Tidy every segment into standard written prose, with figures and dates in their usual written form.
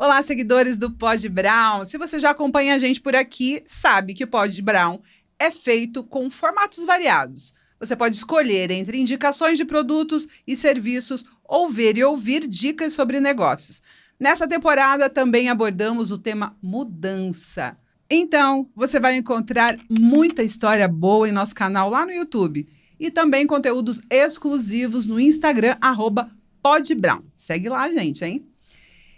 Olá, seguidores do Pod Brown. Se você já acompanha a gente por aqui, sabe que o Pod Brown é feito com formatos variados. Você pode escolher entre indicações de produtos e serviços ou ver e ouvir dicas sobre negócios. Nessa temporada também abordamos o tema mudança. Então, você vai encontrar muita história boa em nosso canal lá no YouTube e também conteúdos exclusivos no Instagram, @podbrown. Segue lá, gente, hein?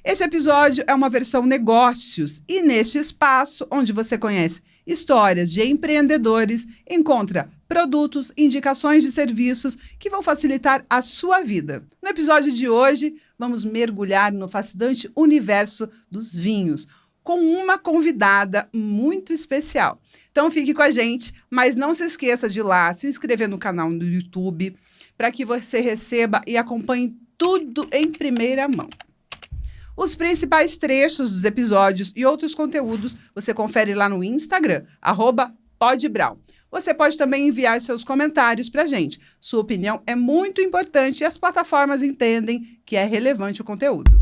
Este episódio é uma versão negócios e neste espaço, onde você conhece histórias de empreendedores, encontra produtos, indicações de serviços que vão facilitar a sua vida. No episódio de hoje, vamos mergulhar no fascinante universo dos vinhos, com uma convidada muito especial. Então fique com a gente, mas não se esqueça de ir lá, se inscrever no canal do YouTube, para que você receba e acompanhe tudo em primeira mão. Os principais trechos dos episódios e outros conteúdos você confere lá no Instagram, @podbrown. Você pode também enviar seus comentários para a gente. Sua opinião é muito importante e as plataformas entendem que é relevante o conteúdo.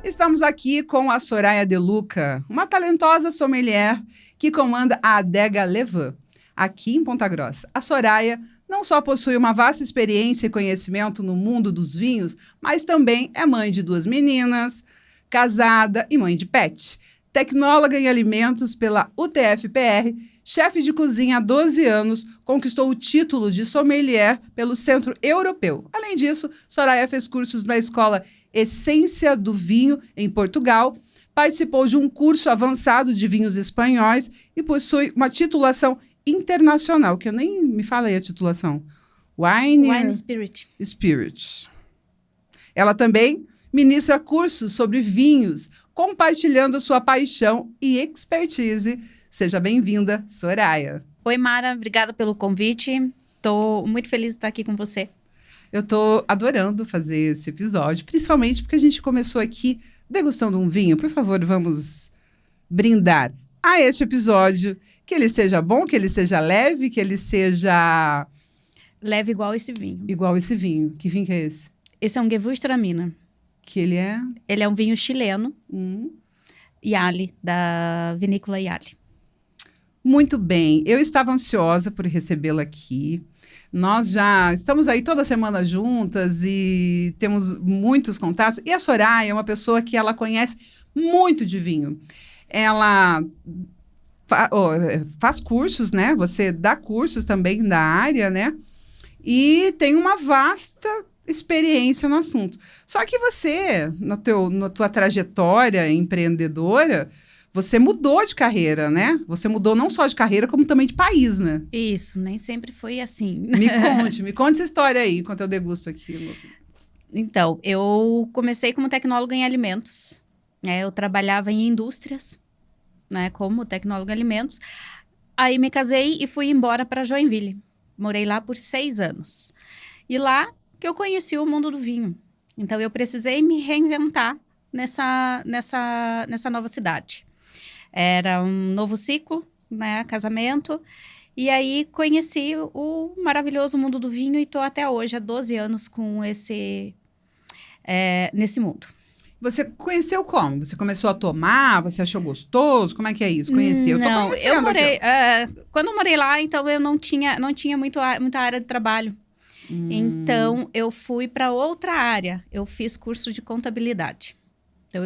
Estamos aqui com a Soraya De Luca, uma talentosa sommelier que comanda a Adega Levan, aqui em Ponta Grossa. A Soraya não só possui uma vasta experiência e conhecimento no mundo dos vinhos, mas também é mãe de 2 meninas, casada e mãe de pet. Tecnóloga em alimentos pela UTF-PR, chefe de cozinha há 12 anos, conquistou o título de sommelier pelo Centro Europeu. Além disso, Soraya fez cursos na escola Essência do Vinho, em Portugal, participou de um curso avançado de vinhos espanhóis e possui uma titulação internacional, que eu nem me falei a titulação. Wine Spirit. Ela também ministra cursos sobre vinhos, compartilhando sua paixão e expertise. Seja bem-vinda, Soraya. Oi, Mara. Obrigada pelo convite. Estou muito feliz de estar aqui com você. Eu estou adorando fazer esse episódio, principalmente porque a gente começou aqui degustando um vinho. Por favor, vamos brindar a este episódio. Que ele seja bom, que ele seja leve, que ele seja... Leve igual esse vinho. Igual esse vinho. Que vinho que é esse? Esse é um Gewürztraminer. Que ele é? Ele é um vinho chileno. Yali, da vinícola Yali. Muito bem. Eu estava ansiosa por recebê-la aqui. Nós já estamos aí toda semana juntas e temos muitos contatos. E a Soraya é uma pessoa que ela conhece muito de vinho. Ela faz cursos, né? Você dá cursos também da área, né? E tem uma vasta experiência no assunto. Só que você, na tua trajetória empreendedora, você mudou de carreira, né? Você mudou não só de carreira, como também de país, né? Isso, nem sempre foi assim. Me conte essa história aí, enquanto eu degusto aqui. Então, eu comecei como tecnóloga em alimentos. Eu trabalhava em indústrias, né, como tecnóloga em alimentos. Aí me casei e fui embora para Joinville. Morei lá por 6 anos. E lá que eu conheci o mundo do vinho. Então, eu precisei me reinventar nessa nova cidade. Era um novo ciclo, né, casamento. E aí, conheci o maravilhoso mundo do vinho e estou até hoje, há 12 anos, com nesse mundo. Você conheceu como? Você começou a tomar? Você achou gostoso? Como é que é isso? Conheci? Não, eu morei... quando eu morei lá, então, eu não tinha muita área de trabalho. Então, eu fui para outra área. Eu fiz curso de contabilidade. Então,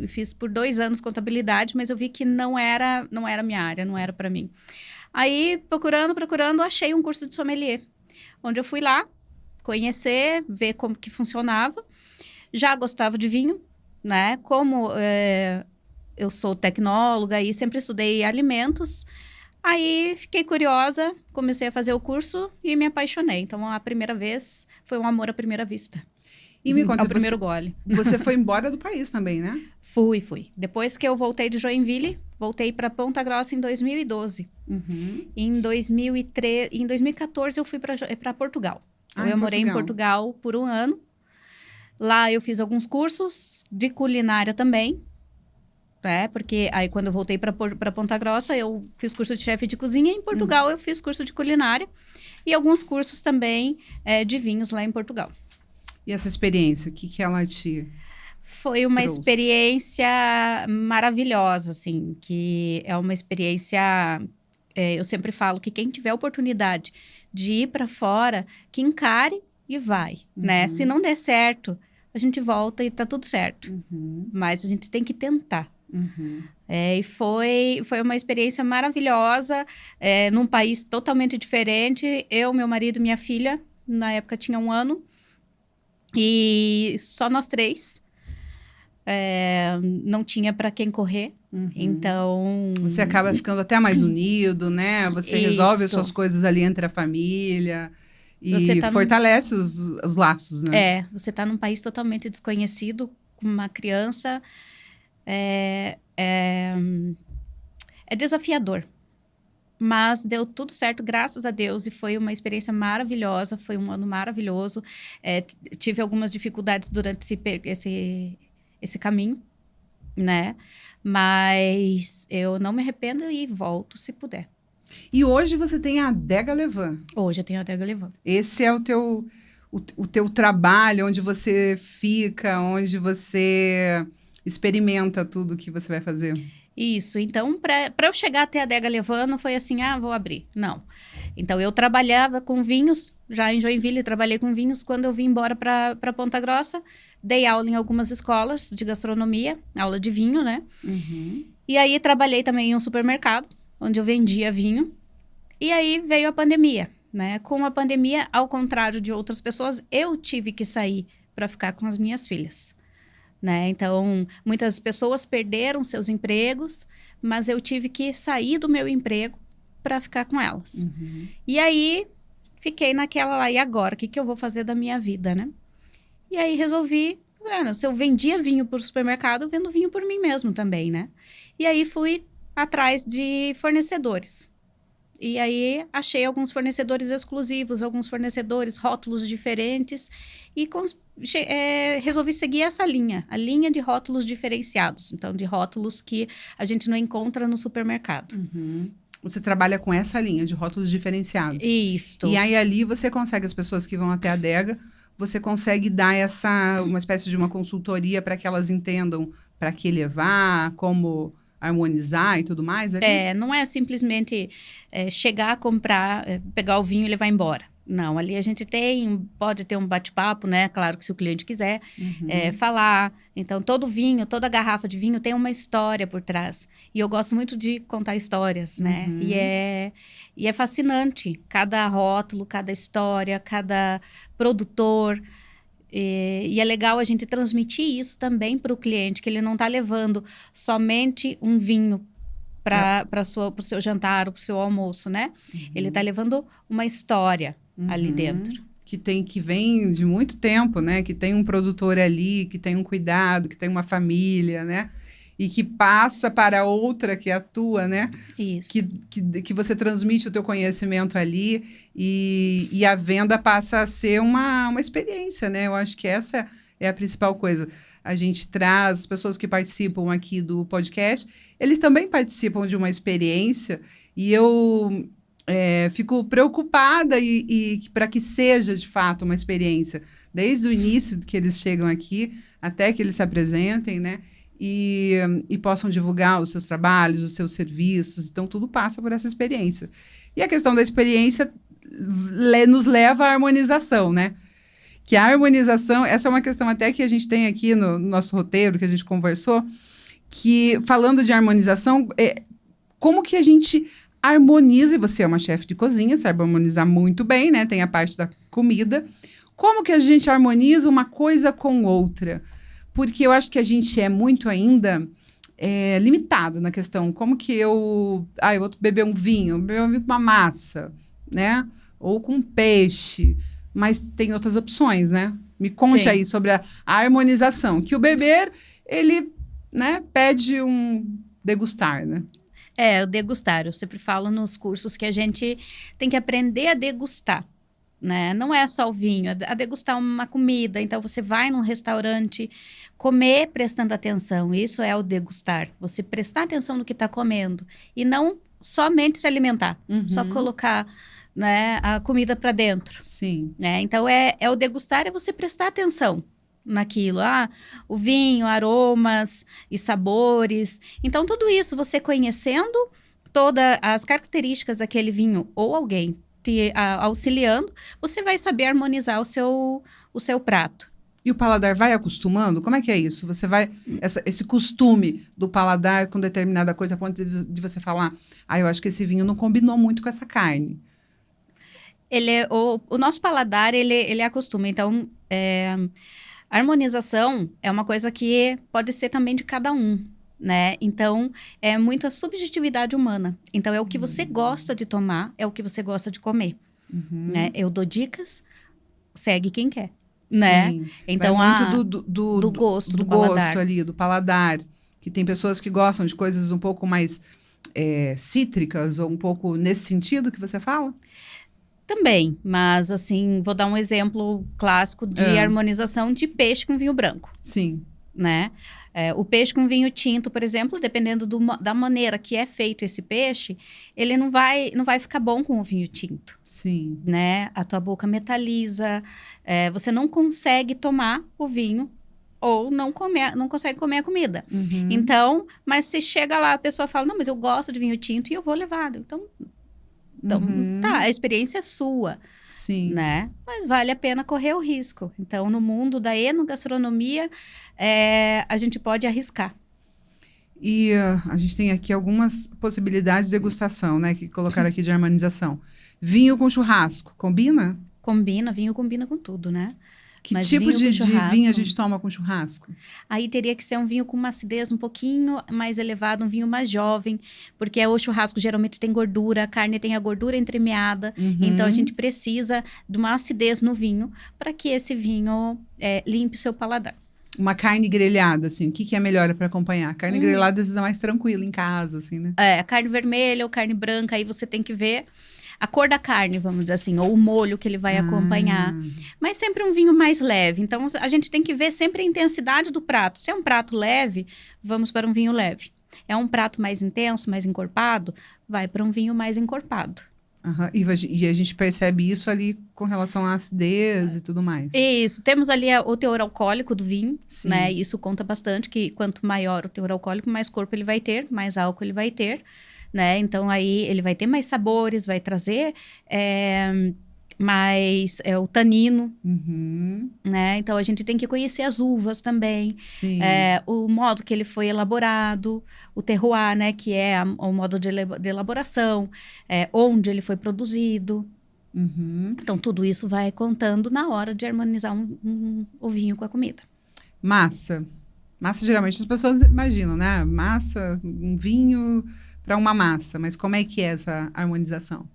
fiz por 2 anos contabilidade, mas eu vi que não era minha área, não era para mim. Aí, procurando, achei um curso de sommelier, onde eu fui lá conhecer, ver como que funcionava. Já gostava de vinho, né? Como eu sou tecnóloga e sempre estudei alimentos, aí fiquei curiosa, comecei a fazer o curso e me apaixonei. Então, a primeira vez foi um amor à primeira vista. E me conta, o primeiro gole. Você foi embora do país também, né? Fui. Depois que eu voltei de Joinville, voltei para Ponta Grossa em 2012. Em 2014, eu fui para Portugal. Então, eu morei em Portugal por 1 ano. Lá eu fiz alguns cursos de culinária também, né? Porque aí quando eu voltei para Ponta Grossa, eu fiz curso de chefe de cozinha. Em Portugal, eu fiz curso de culinária e alguns cursos também de vinhos lá em Portugal. E essa experiência, o que ela te Foi uma trouxe? experiência maravilhosa, assim, que é uma experiência... eu sempre falo que quem tiver oportunidade de ir para fora, que encare e vai, né? Se não der certo, a gente volta e tá tudo certo. Mas a gente tem que tentar. E foi uma experiência maravilhosa, num país totalmente diferente. Eu, meu marido e minha filha, na época tinha 1 ano, e só nós 3. Não tinha para quem correr, então... Você acaba ficando até mais unido, né? Você resolve as suas coisas ali entre a família e fortalece os laços, né? Você tá num país totalmente desconhecido, com uma criança, é desafiador. Mas deu tudo certo, graças a Deus, e foi uma experiência maravilhosa, foi um ano maravilhoso. Tive algumas dificuldades durante esse caminho, né? Mas eu não me arrependo e volto se puder. E hoje você tem a Adega Levan. Hoje eu tenho a Adega Levan. Esse é o teu trabalho, onde você fica, onde você experimenta tudo que você vai fazer. Isso. Então, para eu chegar até a Adega Levan, não foi assim, vou abrir. Não. Então, eu trabalhava com vinhos, já em Joinville, trabalhei com vinhos. Quando eu vim embora para Ponta Grossa, dei aula em algumas escolas de gastronomia, aula de vinho, né? E aí, trabalhei também em um supermercado, onde eu vendia vinho. E aí, veio a pandemia, né? Com a pandemia, ao contrário de outras pessoas, eu tive que sair para ficar com as minhas filhas, né? Então, muitas pessoas perderam seus empregos, mas eu tive que sair do meu emprego para ficar com elas. E aí, fiquei naquela lá, e agora? O que eu vou fazer da minha vida, né? E aí, resolvi, se eu vendia vinho para o supermercado, eu vendo vinho por mim mesmo também, né? E aí, fui atrás de fornecedores. E aí, achei alguns fornecedores exclusivos, alguns fornecedores, rótulos diferentes, e resolvi seguir essa linha, a linha de rótulos diferenciados. Então, de rótulos que a gente não encontra no supermercado. Você trabalha com essa linha de rótulos diferenciados. Isso. E aí, ali, você consegue, as pessoas que vão até a adega, você consegue dar uma espécie de uma consultoria para que elas entendam para que levar, como harmonizar e tudo mais? Ali? Não é simplesmente chegar, comprar, pegar o vinho e levar embora. Não, ali a gente pode ter um bate-papo, né? Claro que se o cliente quiser falar. Então, todo vinho, toda garrafa de vinho tem uma história por trás. E eu gosto muito de contar histórias, né? E é fascinante. Cada rótulo, cada história, cada produtor. E é legal a gente transmitir isso também para o cliente, que ele não está levando somente um vinho para o seu jantar ou para o seu almoço, né? Ele está levando uma história ali dentro. Que vem de muito tempo, né? Que tem um produtor ali, que tem um cuidado, que tem uma família, né? E que passa para outra que atua, né? Isso. Que você transmite o teu conhecimento ali e a venda passa a ser uma experiência, né? Eu acho que essa é a principal coisa. A gente traz as pessoas que participam aqui do podcast, eles também participam de uma experiência e eu fico preocupada e para que seja, de fato, uma experiência. Desde o início que eles chegam aqui até que eles se apresentem, né? E possam divulgar os seus trabalhos, os seus serviços. Então, tudo passa por essa experiência. E a questão da experiência nos leva à harmonização, né? Que a harmonização, essa é uma questão até que a gente tem aqui no nosso roteiro, que a gente conversou, que falando de harmonização, como que a gente harmoniza, e você é uma chefe de cozinha, sabe harmonizar muito bem, né? Tem a parte da comida. Como que a gente harmoniza uma coisa com outra? Porque eu acho que a gente é muito ainda limitado na questão. Como que eu vou beber um vinho com uma massa, né? Ou com peixe. Mas tem outras opções, né? Me conte aí sobre a harmonização. Que o beber, ele, né, pede um degustar, né? O degustar. Eu sempre falo nos cursos que a gente tem que aprender a degustar. né? Não é só o vinho, é a degustar uma comida. Então, você vai num restaurante comer prestando atenção. Isso é o degustar. Você prestar atenção no que está comendo e não somente se alimentar. Só colocar, né, a comida para dentro. Sim. Né? Então, é o degustar, é você prestar atenção naquilo. O vinho, aromas e sabores. Então, tudo isso, você conhecendo todas as características daquele vinho ou alguém te auxiliando, você vai saber harmonizar o seu prato. E o paladar vai acostumando? Como é que é isso? Você vai... Esse costume do paladar com determinada coisa, a ponto de você falar, eu acho que esse vinho não combinou muito com essa carne. O nosso paladar, ele acostuma. Então, a harmonização é uma coisa que pode ser também de cada um, né? Então, é muito a subjetividade humana. Então, é o que você gosta de tomar, é o que você gosta de comer, né? Eu dou dicas, segue quem quer. Né? Sim, então vai muito do gosto, do gosto paladar. ali, do paladar, que tem pessoas que gostam de coisas um pouco mais cítricas ou um pouco nesse sentido que você fala? Também, mas assim, vou dar um exemplo clássico de harmonização de peixe com vinho branco. Sim. Né? O peixe com vinho tinto, por exemplo, dependendo da maneira que é feito esse peixe, ele não vai ficar bom com o vinho tinto. Sim. Né? A tua boca metaliza, você não consegue tomar o vinho ou não consegue comer a comida. Então, mas se chega lá, a pessoa fala, não, mas eu gosto de vinho tinto e eu vou levar. Então tá, a experiência é sua. Sim. Né? Mas vale a pena correr o risco. Então, no mundo da enogastronomia, a gente pode arriscar. E a gente tem aqui algumas possibilidades de degustação, né? Que colocaram aqui de harmonização. Vinho com churrasco, combina? Combina, vinho combina com tudo, né? Que Mas tipo de churrasco, vinho a gente toma com churrasco? Aí teria que ser um vinho com uma acidez um pouquinho mais elevada, um vinho mais jovem, porque o churrasco geralmente tem gordura, a carne tem a gordura entremeada, então a gente precisa de uma acidez no vinho para que esse vinho limpe o seu paladar. Uma carne grelhada, assim, o que é melhor para acompanhar? Carne grelhada às vezes é mais tranquila em casa, assim, né? Carne vermelha ou carne branca, aí você tem que ver a cor da carne, vamos dizer assim, ou o molho que ele vai acompanhar. Mas sempre um vinho mais leve. Então, a gente tem que ver sempre a intensidade do prato. Se é um prato leve, vamos para um vinho leve. É um prato mais intenso, mais encorpado, vai para um vinho mais encorpado. E a gente percebe isso ali com relação à acidez e tudo mais. Isso. Temos ali o teor alcoólico do vinho, Sim. né? Isso conta bastante, que quanto maior o teor alcoólico, mais corpo ele vai ter, mais álcool ele vai ter. Né? Então, aí ele vai ter mais sabores, vai trazer mais o tanino, né? Então, a gente tem que conhecer as uvas também, o modo que ele foi elaborado, o terroir, né? Que é o modo de elaboração, onde ele foi produzido. Então, tudo isso vai contando na hora de harmonizar o vinho com a comida. Massa. Massa, geralmente, as pessoas imaginam, né? Massa, um vinho para uma massa. Mas como é que é essa harmonização?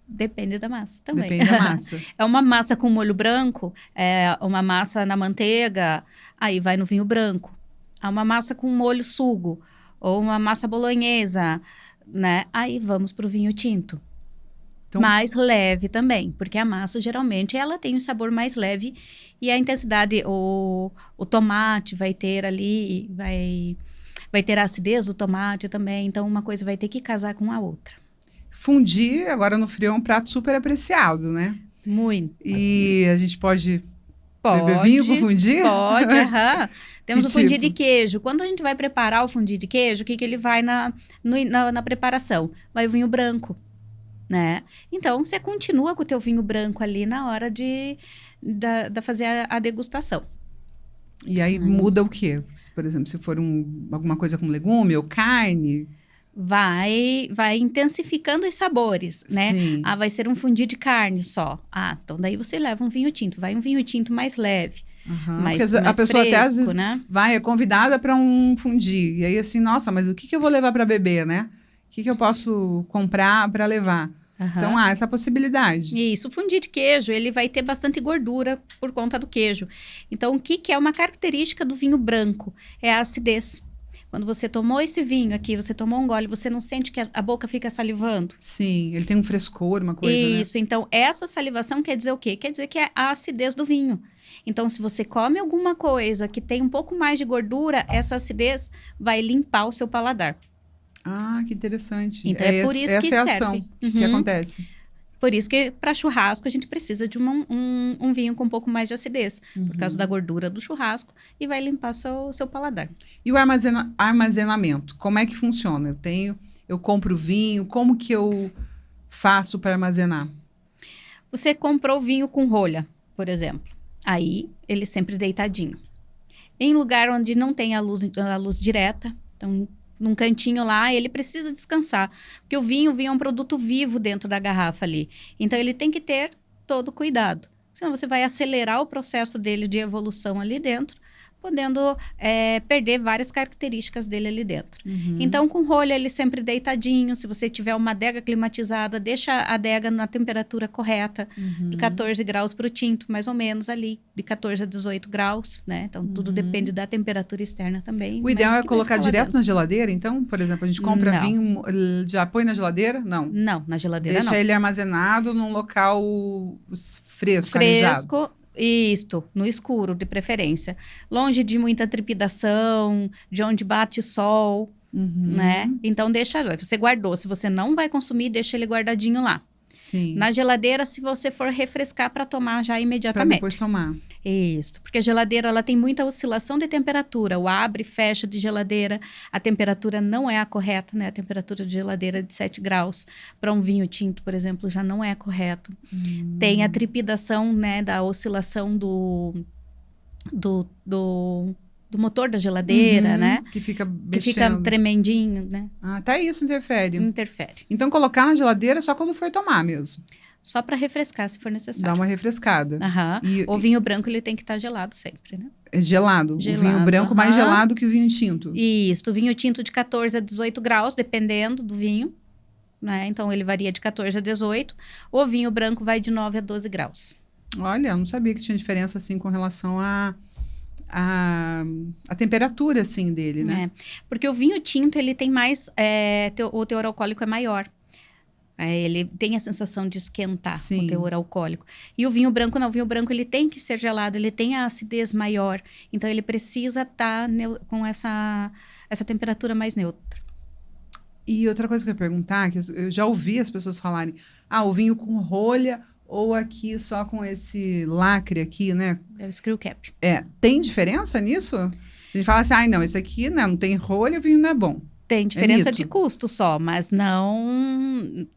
Depende da massa também. Depende da massa. É uma massa com molho branco, uma massa na manteiga, aí vai no vinho branco. É uma massa com molho sugo, ou uma massa bolonhesa, né? Aí vamos para o vinho tinto. Então, mais leve também, porque a massa, geralmente, ela tem um sabor mais leve e a intensidade, o tomate vai ter ali, vai ter a acidez do tomate também, então uma coisa vai ter que casar com a outra. Fondue, agora no frio, é um prato super apreciado, né? Muito. E a gente pode beber vinho com fondue? Pode, Temos o fondue de queijo. Quando a gente vai preparar o fondue de queijo, o que ele vai na preparação? Vai o vinho branco, né? Então, você continua com o teu vinho branco ali na hora de fazer a degustação. E aí muda o quê? Por exemplo, se for alguma coisa com legume ou carne? Vai intensificando os sabores, né? Sim. Vai ser um fondue de carne só. Então daí você leva um vinho tinto. Vai um vinho tinto mais leve, mais a pessoa fresco, até às vezes né? é convidada para um fondue. E aí assim, nossa, mas o que eu vou levar para beber, né? O que eu posso comprar para levar? Então, há essa possibilidade. Isso, o fondue de queijo, ele vai ter bastante gordura por conta do queijo. Então, o que é uma característica do vinho branco? É a acidez. Quando você tomou esse vinho aqui, você tomou um gole, você não sente que a boca fica salivando? Sim, ele tem um frescor, uma coisa, né? Isso, então essa salivação quer dizer o quê? Quer dizer que é a acidez do vinho. Então, se você come alguma coisa que tem um pouco mais de gordura, essa acidez vai limpar o seu paladar. Ah, que interessante. Então, é por isso essa que é a serve. ação que Uhum. acontece. Por isso que para churrasco a gente precisa de um vinho com um pouco mais de acidez, por causa da gordura do churrasco, e vai limpar seu paladar. E o armazenamento, como é que funciona? Eu compro vinho, como que eu faço para armazenar? Você comprou vinho com rolha, por exemplo. Aí, ele sempre deitadinho. Em lugar onde não tem a luz direta, então, num cantinho lá, ele precisa descansar. Porque o vinho é um produto vivo dentro da garrafa ali. Então, ele tem que ter todo cuidado. Senão, você vai acelerar o processo dele de evolução ali dentro, podendo perder várias características dele ali dentro. Então, com rolha, ele sempre deitadinho. Se você tiver uma adega climatizada, deixa a adega na temperatura correta, de 14 graus para o tinto, mais ou menos ali, de 14 a 18 graus, né? Então, tudo depende da temperatura externa também. O ideal mas é que vai colocar ficar lá direto dentro. na geladeira, então? Por exemplo, a gente compra Não. vinho, já põe na geladeira? Não. Não, na geladeira Deixa não. ele armazenado num local fresco, arejado. Fresco, isto, no escuro, de preferência. Longe de muita trepidação, de onde bate sol, né? Então, você guardou. Se você não vai consumir, deixa ele guardadinho lá. Sim. Na geladeira, se você for refrescar para tomar já Para imediatamente. depois tomar. Isso, porque a geladeira ela tem muita oscilação de temperatura. O abre e fecha de geladeira, a temperatura não é a correta, né? A temperatura de geladeira é de 7 graus. Para um vinho tinto, por exemplo, já não é correto. Tem a trepidação, né, da oscilação do motor da geladeira, né? Que fica Que fica mexendo. tremendinho, né? Ah, até isso interfere. Interfere. Então, colocar na geladeira só quando for tomar mesmo. Só para refrescar, se for Dá necessário. uma refrescada. Aham. O vinho branco, ele tem que estar gelado sempre, né? É gelado. Gelado, O vinho branco mais aham. gelado que o vinho tinto. Isso, o vinho tinto de 14 a 18 graus, dependendo do vinho, né? Então, ele varia de 14 a 18. O vinho branco vai de 9 a 12 graus. Olha, eu não sabia que tinha diferença assim com relação a temperatura assim dele, né? Porque o vinho tinto, ele tem mais... o teor alcoólico é maior. Ele tem a sensação de esquentar Sim. o teor alcoólico. E o vinho branco não. O vinho branco, ele tem que ser gelado. Ele tem a acidez maior. Então, ele precisa estar com essa temperatura mais neutra. E outra coisa que eu ia perguntar, que eu já ouvi as pessoas falarem, o vinho com rolha ou aqui só com esse lacre aqui, né? É o screw cap. Tem diferença nisso? A gente fala assim, não, esse aqui né, não tem rolha, o vinho não é bom. Tem diferença mito. de custo só, mas não...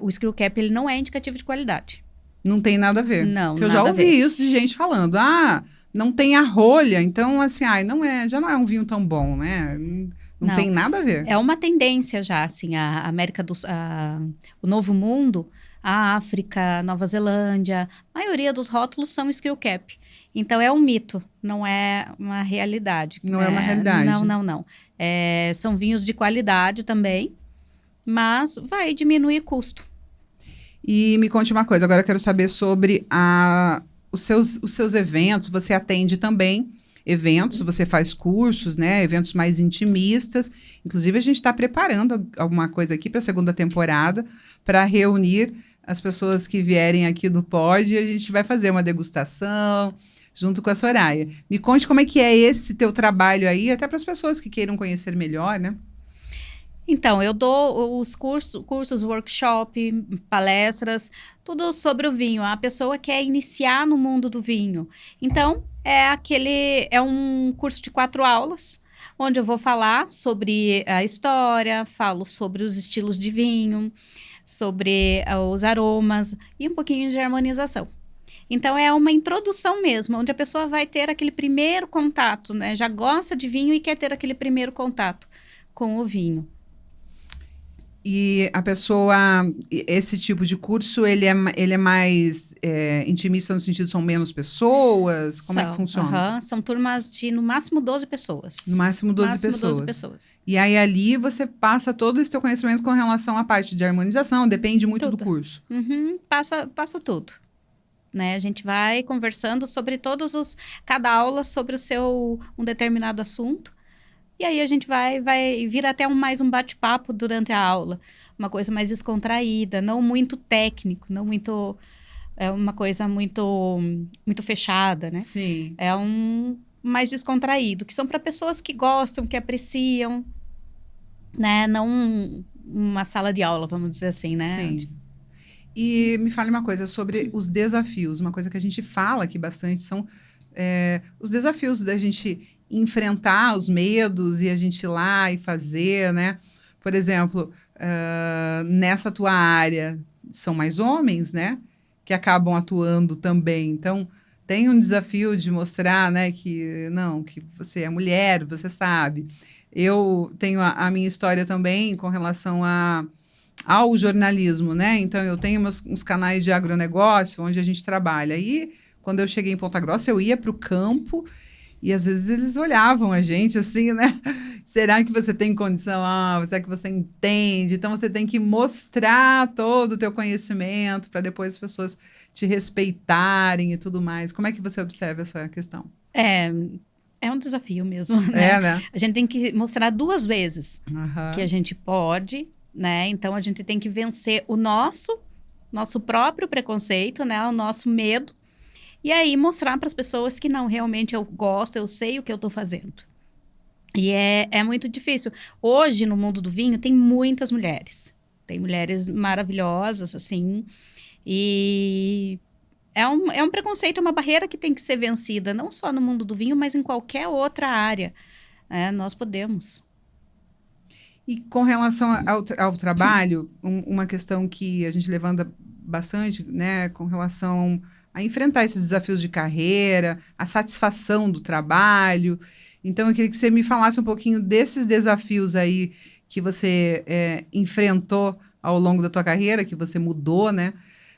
o screw cap, ele não é indicativo de qualidade. Não tem nada a ver. Não, Porque eu já nada a ouvi ver. isso de gente falando, não tem a rolha, então assim, já não é um vinho tão bom, né? Não tem nada a ver. É uma tendência já, assim, a América o Novo Mundo, a África, Nova Zelândia, a maioria dos rótulos são screw cap. Então, é um mito, não é uma realidade. Não é uma realidade. Não. São vinhos de qualidade também, mas vai diminuir custo. E me conte uma coisa, agora eu quero saber sobre os seus eventos, você atende também eventos, você faz cursos, né? Eventos mais intimistas. Inclusive, a gente está preparando alguma coisa aqui para a segunda temporada para reunir as pessoas que vierem aqui no Pod e a gente vai fazer uma degustação junto com a Soraya. Me conte como é que é esse teu trabalho aí, até para as pessoas que queiram conhecer melhor, né? Então, eu dou os cursos, workshop, palestras, tudo sobre o vinho. A pessoa quer iniciar no mundo do vinho. Então, é um curso de 4 aulas, onde eu vou falar sobre a história, falo sobre os estilos de vinho, sobre os aromas e um pouquinho de harmonização. Então, é uma introdução mesmo, onde a pessoa vai ter aquele primeiro contato, né? Já gosta de vinho e quer ter aquele primeiro contato com o vinho. E a pessoa, esse tipo de curso, ele é mais intimista no sentido, são menos pessoas? Como é que funciona? São turmas de, no máximo, 12 pessoas. No máximo 12 pessoas. E aí, ali, você passa todo esse teu conhecimento com relação à parte de harmonização, depende muito do curso. Passo tudo. Né? A gente vai conversando sobre cada aula sobre um determinado assunto. E aí a gente vai vir até mais um bate-papo durante a aula. Uma coisa mais descontraída, não muito técnico, não muito... É uma coisa muito fechada, né? Sim. É um mais descontraído, que são para pessoas que gostam, que apreciam, né? Não uma sala de aula, vamos dizer assim, né? Sim. E me fale uma coisa sobre os desafios. Uma coisa que a gente fala aqui bastante são os desafios da gente enfrentar os medos e a gente ir lá e fazer, né? Por exemplo, nessa tua área, são mais homens, né? Que acabam atuando também. Então, tem um desafio de mostrar, né, que você é mulher, você sabe. Eu tenho a minha história também com relação ao jornalismo, né? Então, eu tenho uns canais de agronegócio onde a gente trabalha. E, quando eu cheguei em Ponta Grossa, eu ia para o campo e, às vezes, eles olhavam a gente assim, né? Será que você tem condição? Será que você entende? Então, você tem que mostrar todo o teu conhecimento para depois as pessoas te respeitarem e tudo mais. Como é que você observa essa questão? É um desafio mesmo, né? Né? A gente tem que mostrar 2 vezes que a Uhum. gente pode, né? Então, a gente tem que vencer o nosso próprio preconceito, né? O nosso medo. E aí, mostrar para as pessoas que não, realmente eu gosto, eu sei o que eu estou fazendo. E é muito difícil. Hoje, no mundo do vinho, tem muitas mulheres. Tem mulheres maravilhosas, assim. E é um preconceito, é uma barreira que tem que ser vencida, não só no mundo do vinho, mas em qualquer outra área. Nós podemos. E com relação ao trabalho, uma questão que a gente levanta bastante, né, com relação a enfrentar esses desafios de carreira, a satisfação do trabalho. Então, eu queria que você me falasse um pouquinho desses desafios aí que você enfrentou ao longo da tua carreira, que você mudou, né,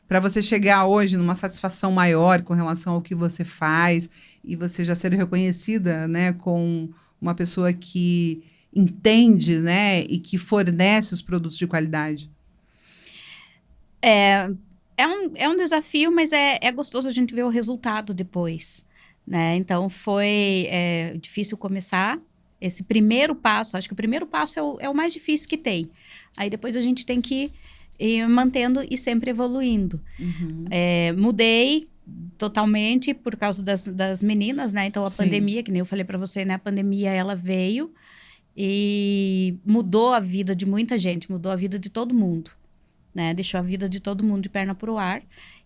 para você chegar hoje numa satisfação maior com relação ao que você faz e você já ser reconhecida, né, com uma pessoa que entende, né, e que fornece os produtos de qualidade. É um desafio, mas é gostoso a gente ver o resultado depois, né? Então, foi difícil começar esse primeiro passo. Acho que o primeiro passo é o mais difícil que tem. Aí, depois, a gente tem que ir mantendo e sempre evoluindo. Uhum. Mudei totalmente por causa das meninas, né? Então, a Sim. pandemia, que nem eu falei para você, né? A pandemia, ela veio e mudou a vida de muita gente, mudou a vida de todo mundo. Né? Deixou a vida de todo mundo de perna pro ar.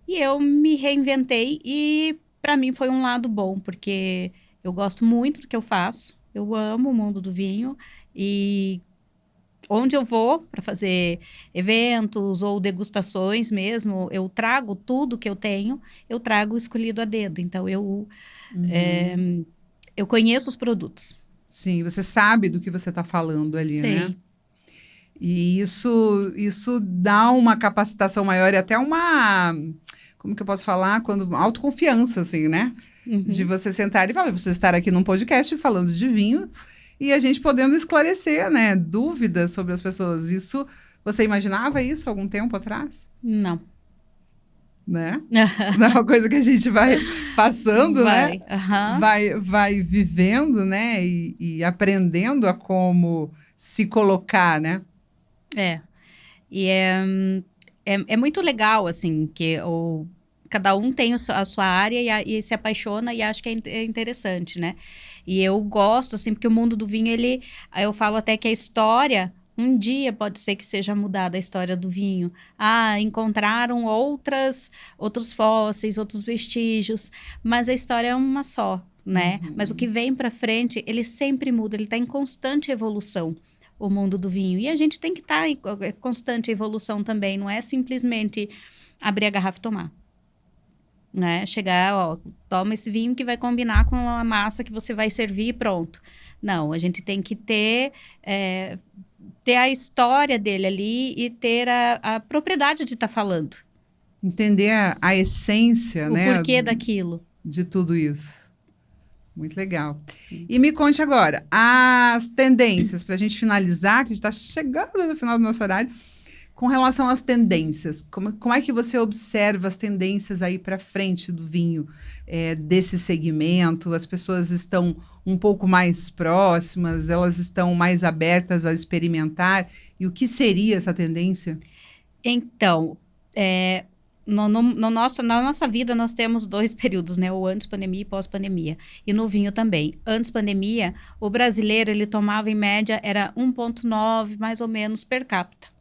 E eu me reinventei e para mim foi um lado bom, porque eu gosto muito do que eu faço. Eu amo o mundo do vinho e onde eu vou para fazer eventos ou degustações mesmo, eu trago tudo que eu tenho, eu trago escolhido a dedo. Então eu conheço os produtos. Sim, você sabe do que você está falando ali, Sei. né? E isso dá uma capacitação maior e até como que eu posso falar? Autoconfiança, assim, né? Uhum. De você sentar e falar, você estar aqui num podcast falando de vinho e a gente podendo esclarecer, né? Dúvidas sobre as pessoas. Isso, você imaginava isso algum tempo atrás? Não. Né? Não é uma coisa que a gente vai passando, Vai. né? Uhum. Vai vivendo, né? E aprendendo a como se colocar, né? E é muito legal, assim, que cada um tem a sua área e se apaixona e acha que é interessante, né? E eu gosto, assim, porque o mundo do vinho, eu falo até que a história, um dia pode ser que seja mudada a história do vinho. Encontraram outros fósseis, outros vestígios, mas a história é uma só, né? Uhum. Mas o que vem para frente, ele sempre muda, ele está em constante evolução. O mundo do vinho. E a gente tem que estar em constante evolução também. Não é simplesmente abrir a garrafa e tomar. Né? Chegar, toma esse vinho que vai combinar com a massa que você vai servir e pronto. Não, a gente tem que ter a história dele ali e ter a propriedade de estar falando. Entender a essência, né? O porquê daquilo. De tudo isso. Muito legal. E me conte agora, as tendências, para a gente finalizar, que a gente está chegando no final do nosso horário, Com relação às tendências, como é que você observa as tendências aí para frente do vinho desse segmento? As pessoas estão um pouco mais próximas, elas estão mais abertas a experimentar? E o que seria essa tendência? Então, na nossa vida, nós temos 2 períodos, né? O antes pandemia e pós-pandemia. E no vinho também. Antes pandemia, o brasileiro, ele tomava em média, era 1,9 mais ou menos per capita.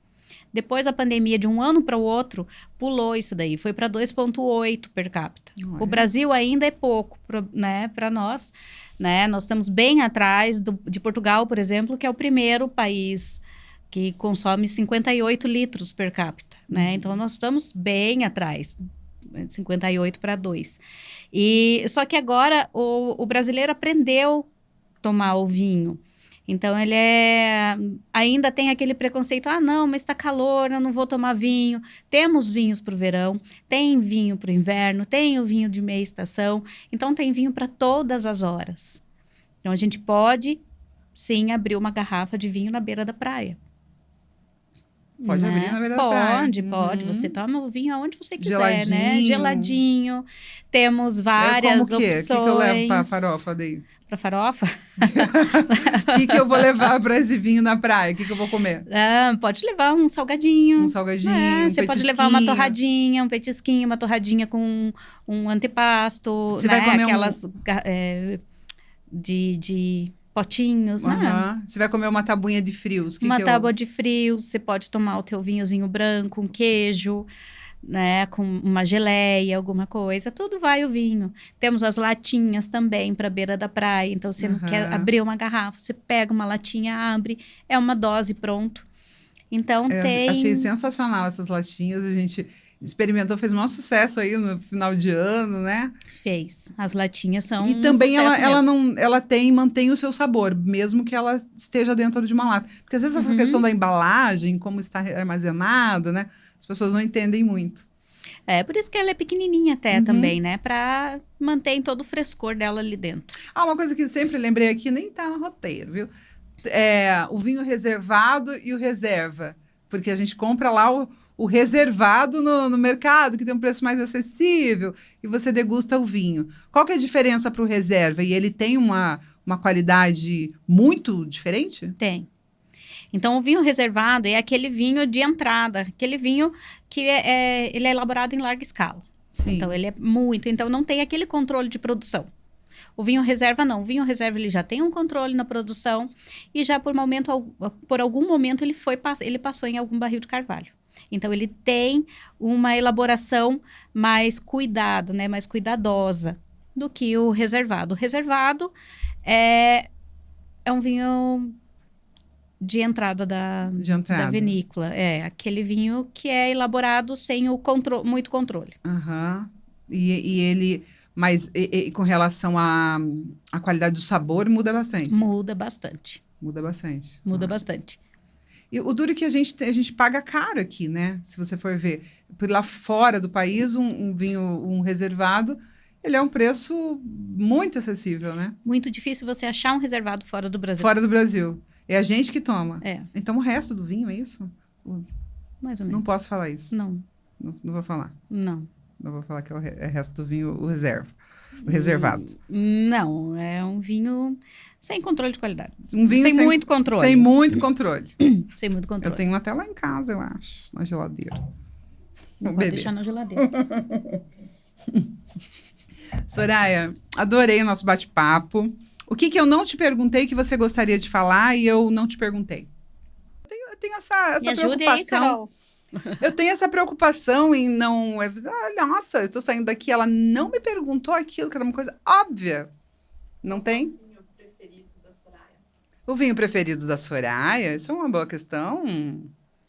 Depois da pandemia, de um ano para o outro, pulou isso daí. Foi para 2,8 per capita. O Brasil ainda é pouco, né, para nós. Né? Nós estamos bem atrás de Portugal, por exemplo, que é o primeiro país que consome 58 litros per capita. Né? Então, nós estamos bem atrás, 58 para 2. Só que agora o brasileiro aprendeu a tomar o vinho. Então, ele ainda tem aquele preconceito, não, mas está calor, eu não vou tomar vinho. Temos vinhos para o verão, tem vinho para o inverno, tem o vinho de meia estação. Então, tem vinho para todas as horas. Então, a gente pode, sim, abrir uma garrafa de vinho na beira da praia. Pode abrir na beira da praia. Pode. Você toma o vinho aonde você quiser, Geladinho. né? Geladinho. Temos várias opções. O que eu levo para farofa daí? Para farofa? O que eu vou levar para esse vinho na praia? O que eu vou comer? Pode levar um salgadinho. Um salgadinho, Você pode levar uma torradinha, um petisquinho, uma torradinha com um antepasto. Você vai comer aquelas de potinhos, né? Você vai comer uma tabuinha de frios. Uma tábua de frios, você pode tomar o teu vinhozinho branco, um queijo, né? Com uma geleia, alguma coisa. Tudo vai o vinho. Temos as latinhas também para beira da praia. Então, você não quer abrir uma garrafa, você pega uma latinha, abre. É uma dose, pronto. Então, Achei sensacional essas latinhas. A gente experimentou, fez o maior sucesso aí no final de ano, né? Fez. As latinhas são E também ela mantém o seu sabor, mesmo que ela esteja dentro de uma lata. Porque às vezes essa questão da embalagem, como está armazenada, né? As pessoas não entendem muito. Por isso que ela é pequenininha até também, né? Para manter todo o frescor dela ali dentro. Uma coisa que sempre lembrei aqui, nem tá no roteiro, viu? O vinho reservado e o reserva. Porque a gente compra lá o reservado no mercado, que tem um preço mais acessível, e você degusta o vinho. Qual que é a diferença para o reserva? E ele tem uma qualidade muito diferente? Tem. Então, o vinho reservado é aquele vinho de entrada, aquele vinho que ele é elaborado em larga escala. Sim. Então, ele é muito... Então, não tem aquele controle de produção. O vinho reserva, não. O vinho reserva, ele já tem um controle na produção e já por algum momento ele passou em algum barril de carvalho. Então, ele tem uma elaboração mais cuidada, né? Mais cuidadosa do que o reservado. O reservado é um vinho de entrada da vinícola. É aquele vinho que é elaborado sem muito controle. E ele... Mas com relação à qualidade do sabor, muda bastante? Muda bastante. Muda bastante. E o duro é que a gente paga caro aqui, né? Se você for ver. Por lá fora do país, um vinho reservado, ele é um preço muito acessível, né? Muito difícil você achar um reservado fora do Brasil. Fora do Brasil. É a gente que toma. Então, o resto do vinho é isso? Mais ou menos. Não posso falar isso? Não. Não vou falar? Não. Não vou falar que é o resto do vinho, o reservado. Não, é um vinho sem controle de qualidade. Um vinho sem muito controle. Sem muito controle. Sem muito controle. Eu tenho uma até lá em casa, eu acho, na geladeira. Não pode deixar na geladeira. Soraya, adorei o nosso bate-papo. O que eu não te perguntei que você gostaria de falar e eu não te perguntei? Eu tenho essa Me ajude preocupação. aí, Carol. Eu tenho essa preocupação em não... nossa, eu estou saindo daqui, ela não me perguntou aquilo, que era uma coisa óbvia. Não tem? O vinho preferido da Soraya. O vinho preferido da Soraya? Isso é uma boa questão.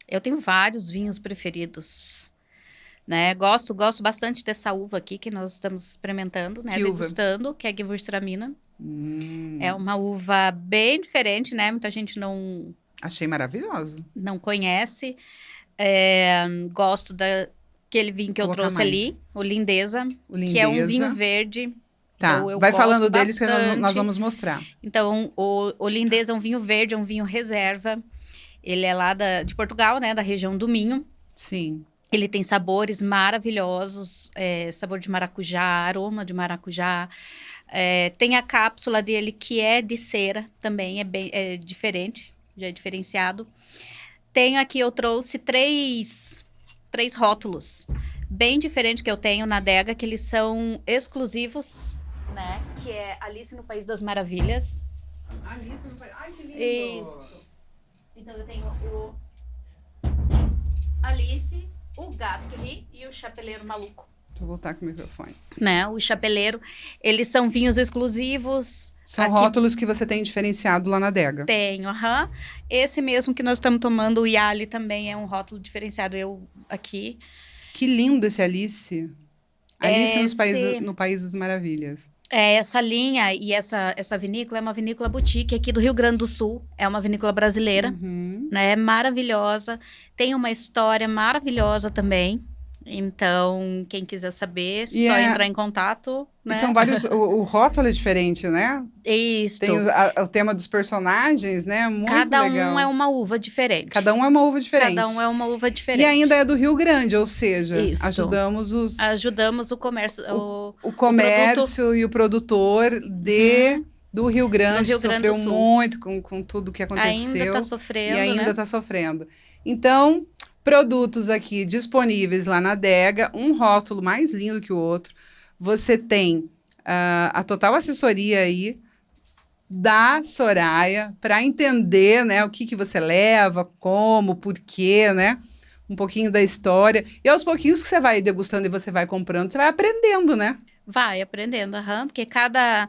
Eu tenho vários vinhos preferidos. Né? Gosto bastante dessa uva aqui que nós estamos experimentando, né? Degustando, que é a Gewürztraminer. É uma uva bem diferente, né? Muita gente não... Achei maravilhoso. Não conhece. Gosto daquele vinho que eu trouxe ali, o Lindeza, que é um vinho verde. Tá, vai falando deles que nós vamos mostrar. Então, o Lindeza é um vinho verde, é um vinho reserva. Ele é lá de Portugal, né? Da região do Minho. Sim. Ele tem sabores maravilhosos, sabor de maracujá, aroma de maracujá. Tem a cápsula dele que é de cera, também é diferente, já é diferenciado. Tenho aqui, eu trouxe três rótulos bem diferentes que eu tenho na adega, que eles são exclusivos, né? Que é Alice no País das Maravilhas. Alice no País... Ai, que lindo! Isso. Então eu tenho o Alice, o Gato que Ri e o Chapeleiro Maluco. Vou voltar com o microfone. Né? O Chapeleiro, eles são vinhos exclusivos. São rótulos que você tem diferenciado lá na adega. Tenho, aham. Esse mesmo que nós estamos tomando, o Yali, também é um rótulo diferenciado. Eu aqui. Que lindo esse Alice. Alice no País das Maravilhas. Essa linha e essa vinícola é uma vinícola boutique aqui do Rio Grande do Sul. É uma vinícola brasileira, né? É maravilhosa. Tem uma história maravilhosa também. Então, quem quiser saber, só entrar em contato, né? E são vários... o rótulo é diferente, né? Isso. Tem o tema dos personagens, né? Muito legal. Cada um é uma uva diferente. Cada um é uma uva diferente. Cada um é uma uva diferente. E ainda é do Rio Grande, ou seja, Isso. ajudamos o comércio. O comércio e o produtor do Rio Grande, que sofreu muito com tudo que aconteceu. Ainda está sofrendo, e ainda está sofrendo. Então... produtos aqui disponíveis lá na adega, um rótulo mais lindo que o outro. Você tem a total assessoria aí da Soraya para entender, né, o que você leva, como, por quê, né? Um pouquinho da história. E aos pouquinhos que você vai degustando e você vai comprando, você vai aprendendo, né? Vai aprendendo, porque cada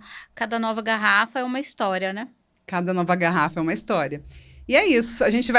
nova garrafa é uma história, né? Cada nova garrafa é uma história. E é isso, a gente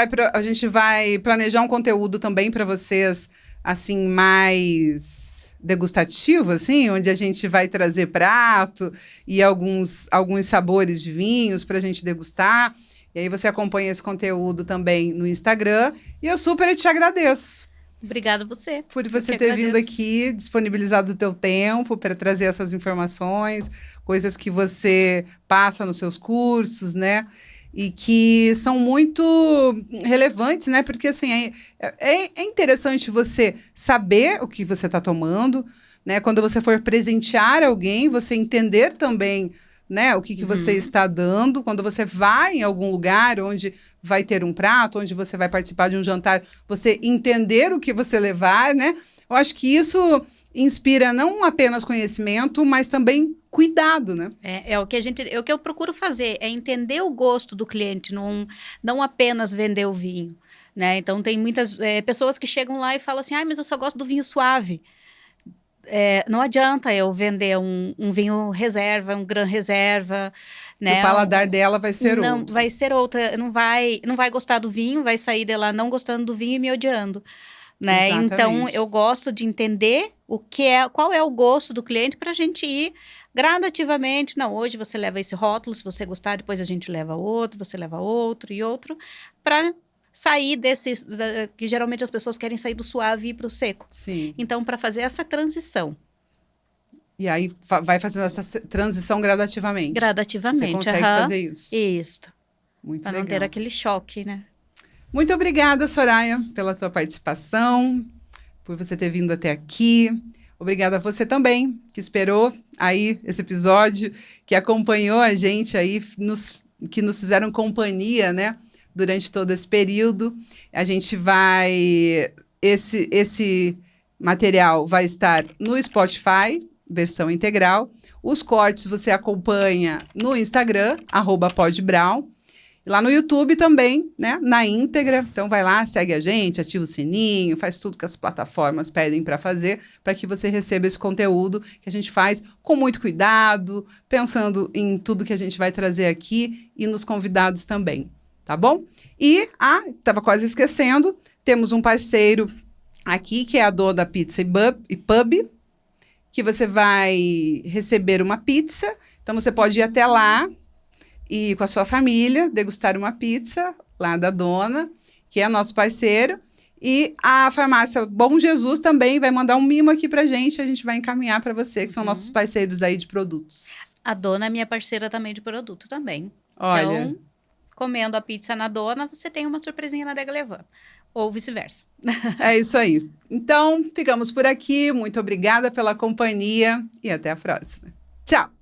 vai planejar um conteúdo também para vocês, assim, mais degustativo, assim, onde a gente vai trazer prato e alguns sabores de vinhos para a gente degustar. E aí você acompanha esse conteúdo também no Instagram. E eu super te agradeço. Obrigada a você. Por você ter vindo aqui, disponibilizado o teu tempo para trazer essas informações, coisas que você passa nos seus cursos, né? E que são muito relevantes, né? Porque, assim, é interessante você saber o que você está tomando, né? Quando você for presentear alguém, você entender também, né? O que você está dando. Quando você vai em algum lugar onde vai ter um prato, onde você vai participar de um jantar, você entender o que você levar, né? Eu acho que isso inspira não apenas conhecimento, mas também cuidado, né? É o que eu procuro fazer, é entender o gosto do cliente, não apenas vender o vinho, né? Então, tem muitas pessoas que chegam lá e falam assim, mas eu só gosto do vinho suave. Não adianta eu vender um vinho reserva, um gran reserva, né? O paladar dela vai ser outro. Não, vai ser outra, não vai gostar do vinho, vai sair de lá não gostando do vinho e me odiando. Né? Então, eu gosto de entender qual é o gosto do cliente para a gente ir gradativamente. Não, hoje você leva esse rótulo, se você gostar, depois a gente leva outro, você leva outro e outro, para sair que geralmente as pessoas querem sair do suave e ir para o seco. Sim. Então, para fazer essa transição. E aí, vai fazendo essa transição gradativamente. Gradativamente. Você consegue fazer isso. Isso. Muito legal. Para não ter aquele choque, né? Muito obrigada, Soraya, pela tua participação, por você ter vindo até aqui. Obrigada a você também, que esperou aí esse episódio, que acompanhou a gente aí, que nos fizeram companhia, né, durante todo esse período. A gente vai... Esse material vai estar no Spotify, versão integral. Os cortes você acompanha no Instagram, @podbrown. Lá no YouTube também, né? Na íntegra. Então, vai lá, segue a gente, ativa o sininho, faz tudo que as plataformas pedem para fazer, para que você receba esse conteúdo que a gente faz com muito cuidado, pensando em tudo que a gente vai trazer aqui e nos convidados também, tá bom? E, estava quase esquecendo, temos um parceiro aqui, que é a dona da Pizza e Pub, que você vai receber uma pizza. Então, você pode ir até lá e com a sua família, degustar uma pizza lá da dona, que é nosso parceiro. E a farmácia Bom Jesus também vai mandar um mimo aqui pra gente, a gente vai encaminhar para você, que são nossos parceiros aí de produtos. A dona é minha parceira também de produto também. Olha, então, comendo a pizza na dona, você tem uma surpresinha na Adega Levan. Ou vice-versa. É isso aí. Então, ficamos por aqui. Muito obrigada pela companhia e até a próxima. Tchau!